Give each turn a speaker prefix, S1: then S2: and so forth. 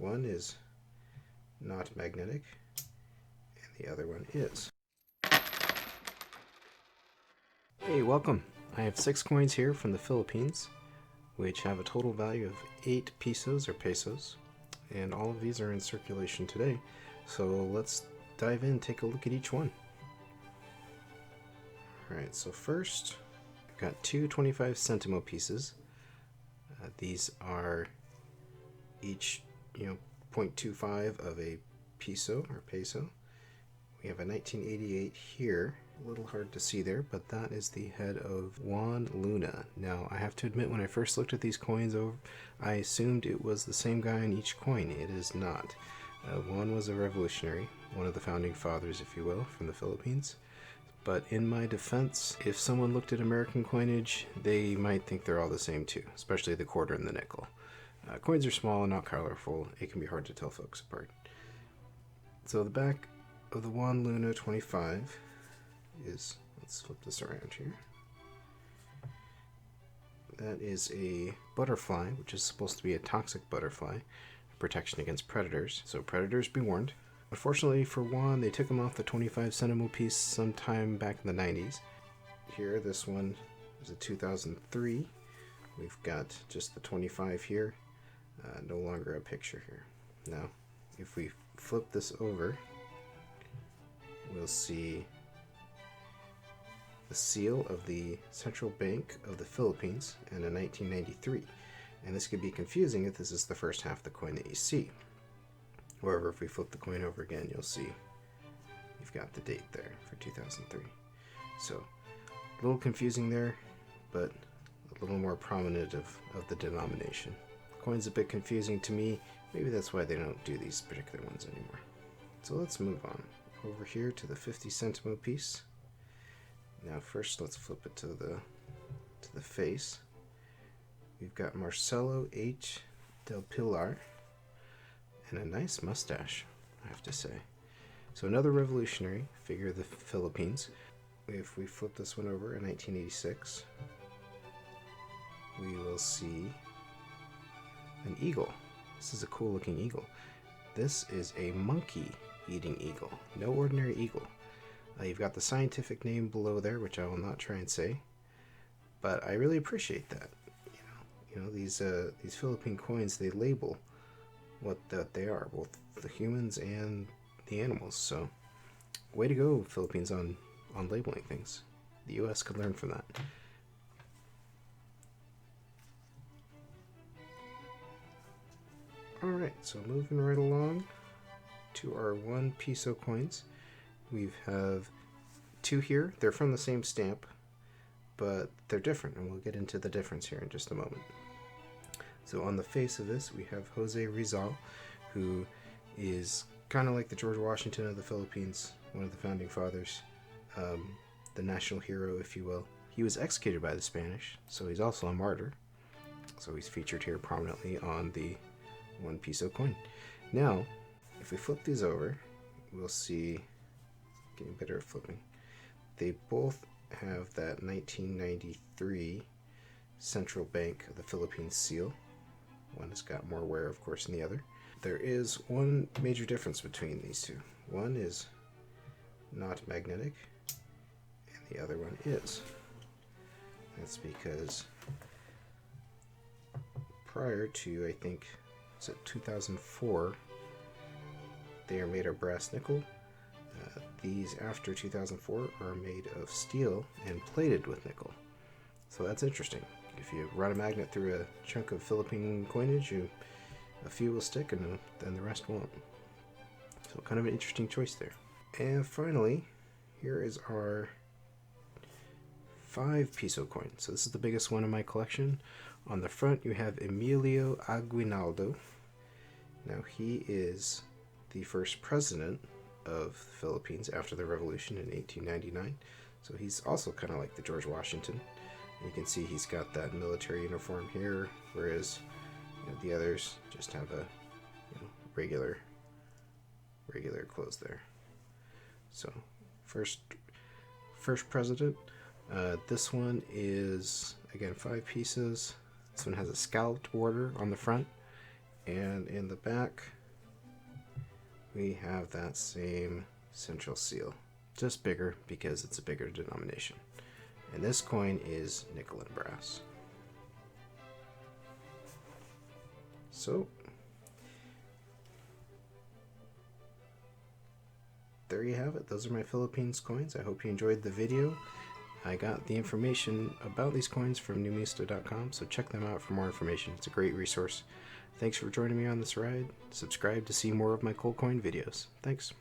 S1: One is not magnetic, and the other one is. Hey, welcome! I have 6 coins here from the Philippines, which have a total value of 8 pesos or pesos, and all of these are in circulation today. So let's dive in and take a look at each one. Alright, so first, I've got 2 25 Sentimo pieces. These are each, 0.25 of a Piso or peso. We have a 1988 here. A little hard to see there, but that is the head of Juan Luna. Now, I have to admit, when I first looked at these coins, I assumed it was the same guy on each coin. It is not. Juan was a revolutionary, one of the founding fathers, if you will, from the Philippines. But in my defense, if someone looked at American coinage, they might think they're all the same too, especially the quarter and the nickel. Coins are small and not colorful. It can be hard to tell folks apart. So the back of the Juan Luna 25 is, let's flip this around here. That is a butterfly, which is supposed to be a toxic butterfly, protection against predators. So predators be warned. Unfortunately for Juan, they took him off the 25 Centimo piece sometime back in the 90s. Here, this one is a 2003. We've got just the 25 here. No longer a picture here. Now, if we flip this over, we'll see the seal of the Central Bank of the Philippines and in 1993. And this could be confusing if this is the first half of the coin that you see. However, if we flip the coin over again, you'll see you've got the date there for 2003. So, a little confusing there, but a little more prominent of the denomination. The coin's a bit confusing to me. Maybe that's why they don't do these particular ones anymore. So let's move on over here to the 50 Centimo piece. Now first let's flip it to the face. We've got Marcelo H. del Pilar, and a nice mustache, I have to say. So another revolutionary figure of the Philippines. If we flip this one over in 1986, we will see an eagle. This is a cool looking eagle. This is a monkey eating eagle, no ordinary eagle. You've got the scientific name below there, which I will not try and say, but I really appreciate that. These Philippine coins, they label what they are, both the humans and the animals. So, way to go, Philippines, on labeling things. The U.S. could learn from that. Alright, so moving right along to our 1 peso coins. We have 2 here. They're from the same stamp, but they're different, and we'll get into the difference here in just a moment. So on the face of this, we have Jose Rizal, who is kind of like the George Washington of the Philippines, one of the founding fathers, the national hero, if you will. He was executed by the Spanish, so he's also a martyr. So he's featured here prominently on the 1 peso coin. Now, if we flip these over, we'll see, getting better at flipping, they both have that 1993 Central Bank of the Philippines seal. One has got more wear, of course, than the other. There is one major difference between these two. One is not magnetic, and the other one is. That's because prior to, I think, it's 2004, they are made of brass nickel. These after 2004 are made of steel and plated with nickel. So that's interesting. If you run a magnet through a chunk of Philippine coinage, a few will stick and then the rest won't. So kind of an interesting choice there. And finally, here is our 5 peso coin. So this is the biggest one in my collection. On the front you have Emilio Aguinaldo. Now he is the first president of the Philippines after the revolution in 1899. So he's also kind of like the George Washington. You can see he's got that military uniform here, whereas the others just have a regular clothes there. So first president. This one is again 5 pieces. This one has a scalloped border on the front, And in the back, we have that same central seal, just bigger because it's a bigger denomination. And this coin is nickel and brass. So, there you have it. Those are my Philippines coins. I hope you enjoyed the video. I got the information about these coins from numista.com, so check them out for more information. It's a great resource. Thanks for joining me on this ride. Subscribe to see more of my cold coin videos. Thanks.